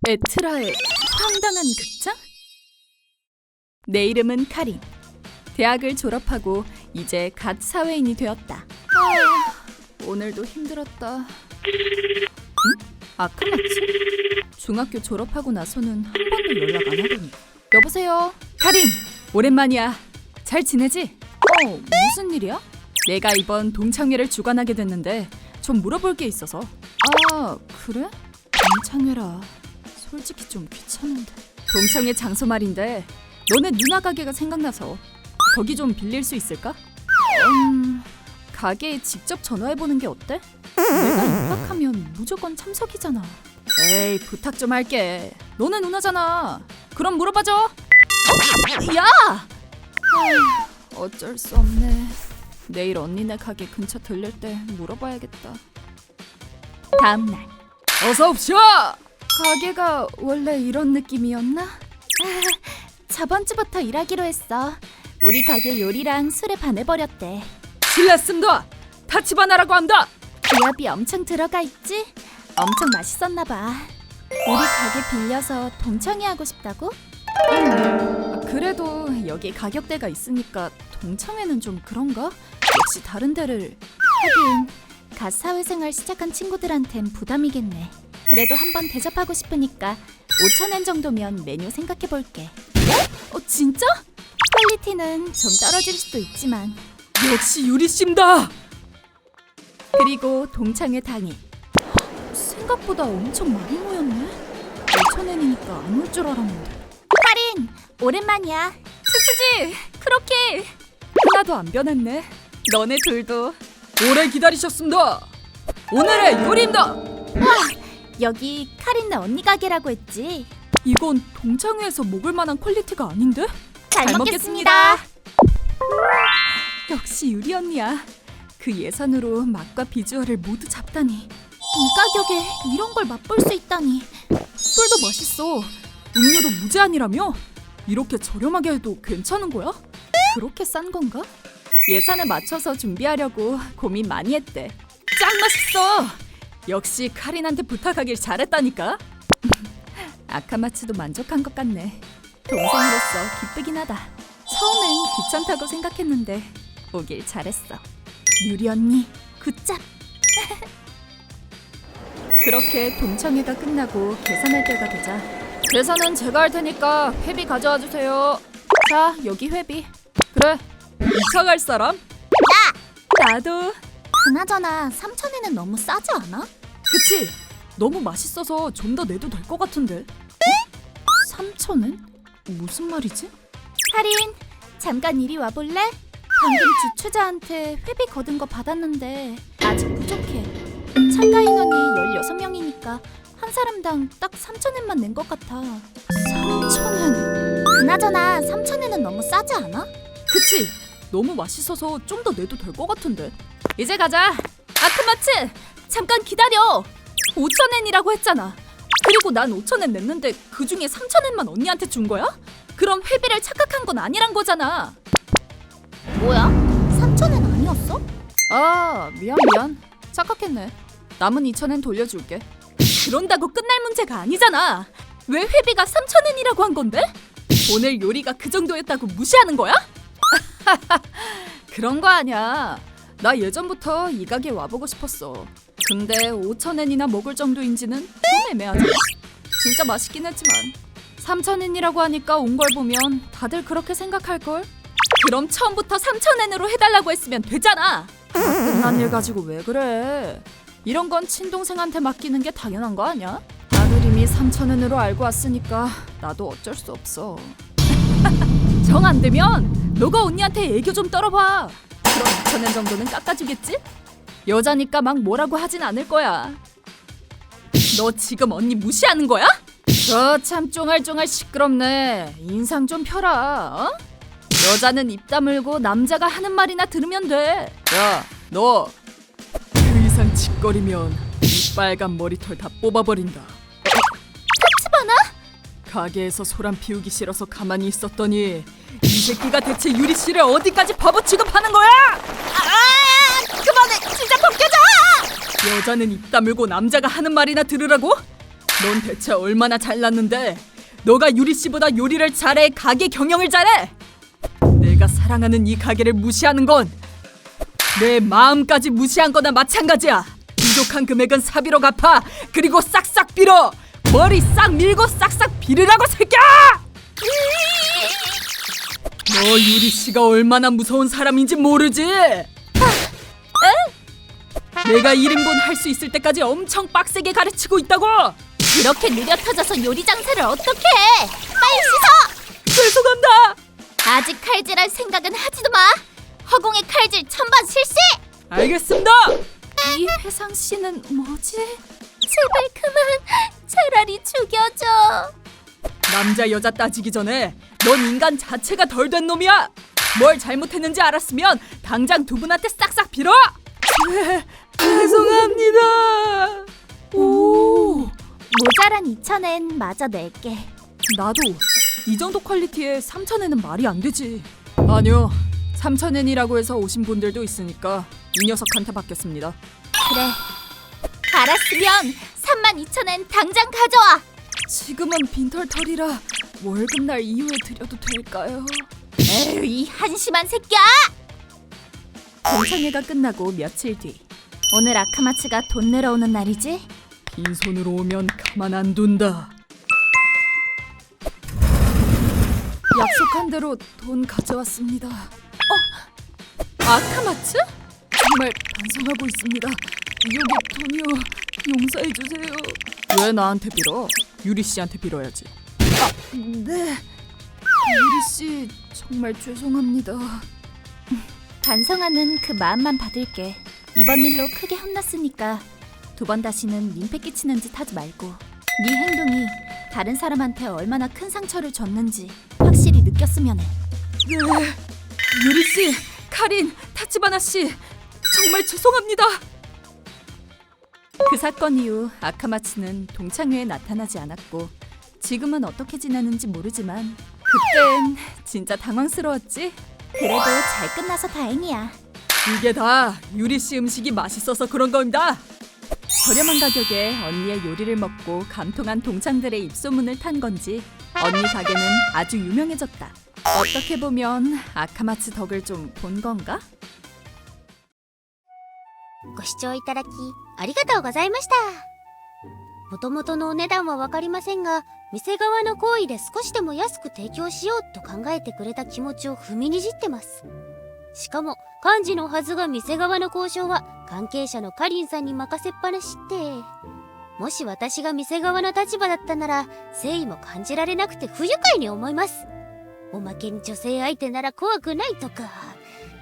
에트라의 황당한 극장? 내 이름은 카린. 대학을 졸업하고 이제 갓 사회인이 되었다. 오늘도 힘들었다. 응? 아카마츠? 중학교 졸업하고 나서는 한 번도 연락 안 하더니. 여보세요? 카린! 오랜만이야. 잘 지내지? 무슨 일이야? 내가 이번 동창회를 주관하게 됐는데 좀 물어볼 게 있어서. 아, 그래? 동창회라. 솔직히 좀 귀찮은데. 동창회 장소 말인데 너네 누나 가게가 생각나서 거기 좀 빌릴 수 있을까? 가게에 직접 전화해보는 게 어때? 내가 입학하면 무조건 참석이잖아. 에이, 부탁 좀 할게. 너네 누나잖아. 그럼 물어봐줘. 야! 어쩔 수 없네. 내일 언니네 가게 근처 들릴 때 물어봐야겠다. 다음날. 어서 옵쇼! 가게가 원래 이런 느낌이었나? 저번 주부터 일하기로 했어. 우리 가게 요리랑 술에 반해버렸대. 실례했습니다. 타치바나라고 한다. 기업이 엄청 들어가 있지? 엄청 맛있었나 봐. 우리 가게 빌려서 동창회 하고 싶다고? 그래도 여기 가격대가 있으니까 동창회는 좀 그런가? 역시 다른 데를. 하긴 갓 사회생활 시작한 친구들한텐 부담이겠네. 그래도 한번 대접하고 싶으니까 5,000엔 정도면 메뉴 생각해볼게. 진짜? 퀄리티는 좀 떨어질 수도 있지만. 역시 유리씨입니다. 그리고 동창회 당일. 생각보다 엄청 많이 모였네. 5,000엔이니까 안 올 줄 알았는데. 카린! 오랜만이야. 치치지! 크로키! 하나도 안 변했네. 너네 둘도 오래 기다리셨습니다. 오늘의 요리입니다. 여기 카린네 언니 가게라고 했지? 이건 동창회에서 먹을 만한 퀄리티가 아닌데? 잘 먹겠습니다. 역시 유리 언니야. 그 예산으로 맛과 비주얼을 모두 잡다니. 이 가격에 이런 걸 맛볼 수 있다니. 술도 맛있어. 음료도 무제한이라며? 이렇게 저렴하게 해도 괜찮은 거야? 그렇게 싼 건가? 예산에 맞춰서 준비하려고 고민 많이 했대. 짱 맛있어! 역시 카린한테 부탁하길 잘했다니까. 아카마츠도 만족한 것 같네. 동생으로서 기쁘긴 하다. 처음엔 귀찮다고 생각했는데 오길 잘했어. 유리 언니 굿잡. 그렇게 동창회가 끝나고 계산할 때가 되자 계산은 제가 할 테니까 회비 가져와 주세요. 자, 여기 회비. 그래, 2차 갈 사람? 나도. 그나저나 3,000엔은 너무 싸지 않아? 그치? 너무 맛있어서 좀 더 내도 될 것 같은데. 3,000엔? 무슨 말이지? 카린, 잠깐 이리 와볼래? 방금 주최자한테 회비 거둔 거 받았는데 아직 부족해. 참가 인원이 16명이니까 한 사람당 딱 3,000엔만 낸 것 같아. 3,000엔? 그나저나 3,000엔은 너무 싸지 않아? 그치? 너무 맛있어서 좀 더 내도 될 것 같은데. 이제 가자. 아크마츠! 잠깐 기다려. 5,000엔이라고 했잖아. 그리고 난 5,000엔 냈는데 그 중에 3,000엔만 언니한테 준 거야? 그럼 회비를 착각한 건 아니란 거잖아. 뭐야? 3,000엔 아니었어? 아, 미안. 착각했네. 남은 2,000엔 돌려줄게. 그런다고 끝날 문제가 아니잖아. 왜 회비가 3,000엔이라고 한 건데? 오늘 요리가 그 정도였다고 무시하는 거야? 그런 거 아니야. 나 예전부터 이 가게 와보고 싶었어. 근데 5,000엔이나 먹을 정도인지는 좀 애매하잖아. 진짜 맛있긴 했지만 3,000엔이라고 하니까 온 걸 보면 다들 그렇게 생각할걸? 그럼 처음부터 3,000엔으로 해달라고 했으면 되잖아. 끝난 일 가지고 왜 그래? 이런 건 친동생한테 맡기는 게 당연한 거 아니야? 다들 이미 3,000엔으로 알고 왔으니까 나도 어쩔 수 없어. 정 안 되면 너가 언니한테 애교 좀 떨어봐. 그럼 2,000엔 정도는 깎아주겠지? 여자니까 막 뭐라고 하진 않을 거야. 너 지금 언니 무시하는 거야? 참 쫑알쫑알 시끄럽네. 인상 좀 펴라. 어? 여자는 입 다물고 남자가 하는 말이나 들으면 돼. 야, 너 그 이상 짓거리면 이 빨간 머리털 다 뽑아버린다. 타치바나? 가게에서 소란 피우기 싫어서 가만히 있었더니 이 새끼가 대체 유리 씨를 어디까지 바보 취급하는 거야? 그만해! 진짜 벗겨져! 여자는 입 다물고 남자가 하는 말이나 들으라고? 넌 대체 얼마나 잘났는데 너가 유리 씨보다 요리를 잘해, 가게 경영을 잘해? 내가 사랑하는 이 가게를 무시하는 건 내 마음까지 무시한 거나 마찬가지야. 부족한 금액은 사비로 갚아. 그리고 싹싹 빌어. 머리 싹 밀고 싹싹 빌으라고, 새끼야! 너 유리 씨가 얼마나 무서운 사람인지 모르지? 내가 1인분 할 수 있을 때까지 엄청 빡세게 가르치고 있다고! 그렇게 느려 터져서 요리 장사를 어떻게 해? 빨리 씻어! 죄송합니다! 아직 칼질할 생각은 하지도 마! 허공의 칼질 천번 실시! 알겠습니다! 이 회상 씨는 뭐지? 제발 그만! 차라리 죽여줘! 남자 여자 따지기 전에 넌 인간 자체가 덜 된 놈이야! 뭘 잘못했는지 알았으면 당장 두 분한테 싹싹 빌어! 죄송합니다! 오, 모자란 2,000엔 마저 낼게. 나도 이 정도 퀄리티에 3,000엔은 말이 안 되지. 아니요, 3,000엔이라고 해서 오신 분들도 있으니까 이 녀석한테 받겠습니다. 그래. 알았으면 32,000엔 당장 가져와! 지금은 빈털털이라 월급날 이후에 드려도 될까요? 에휴, 이 한심한 새끼야! 동창회가 끝나고 며칠 뒤, 오늘 아카마츠가 돈 내러 오는 날이지? 빈손으로 오면 가만 안 둔다. 약속한 대로 돈 가져왔습니다. 아카마츠? 정말 반성하고 있습니다. 여기 돈이요. 용서해 주세요. 왜 나한테 빌어? 유리 씨한테 빌어야지. 네. 유리 씨 정말 죄송합니다. 반성하는 그 마음만 받을게. 이번 일로 크게 혼났으니까 두 번 다시는 민폐 끼치는 짓 하지 말고 네 행동이 다른 사람한테 얼마나 큰 상처를 줬는지 확실히 느꼈으면 해. 네. 유리 씨, 카린, 타치바나 씨 정말 죄송합니다. 그 사건 이후 아카마츠는 동창회에 나타나지 않았고 지금은 어떻게 지내는지 모르지만 그땐 진짜 당황스러웠지? 그래도 잘 끝나서 다행이야. 이게 다 유리 씨 음식이 맛있어서 그런 겁니다. 저렴한 가격에 언니의 요리를 먹고 감통한 동창들의 입소문을 탄 건지 언니 가게는 아주 유명해졌다. 어떻게 보면 아카마츠 덕을 좀 본 건가? ご視聴いただきありがとうございました。もともとのお値段はわかりませんが、店側の行為で少しでも安く提供しようと考えてくれた気持ちを踏みにじってます。しかも幹事のはずが店側の交渉は関係者のかりんさんに任せっぱなしって、もし私が店側の立場だったなら誠意も感じられなくて不愉快に思います。おまけに女性相手なら怖くないとか、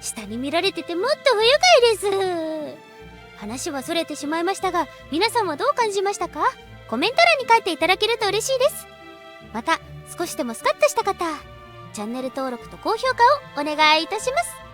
下に見られててもっと不愉快です。話はそれてしまいましたが、皆さんはどう感じましたか？コメント欄に書いていただけると嬉しいです。また少しでもスカッとした方、チャンネル登録と高評価をお願いいたします。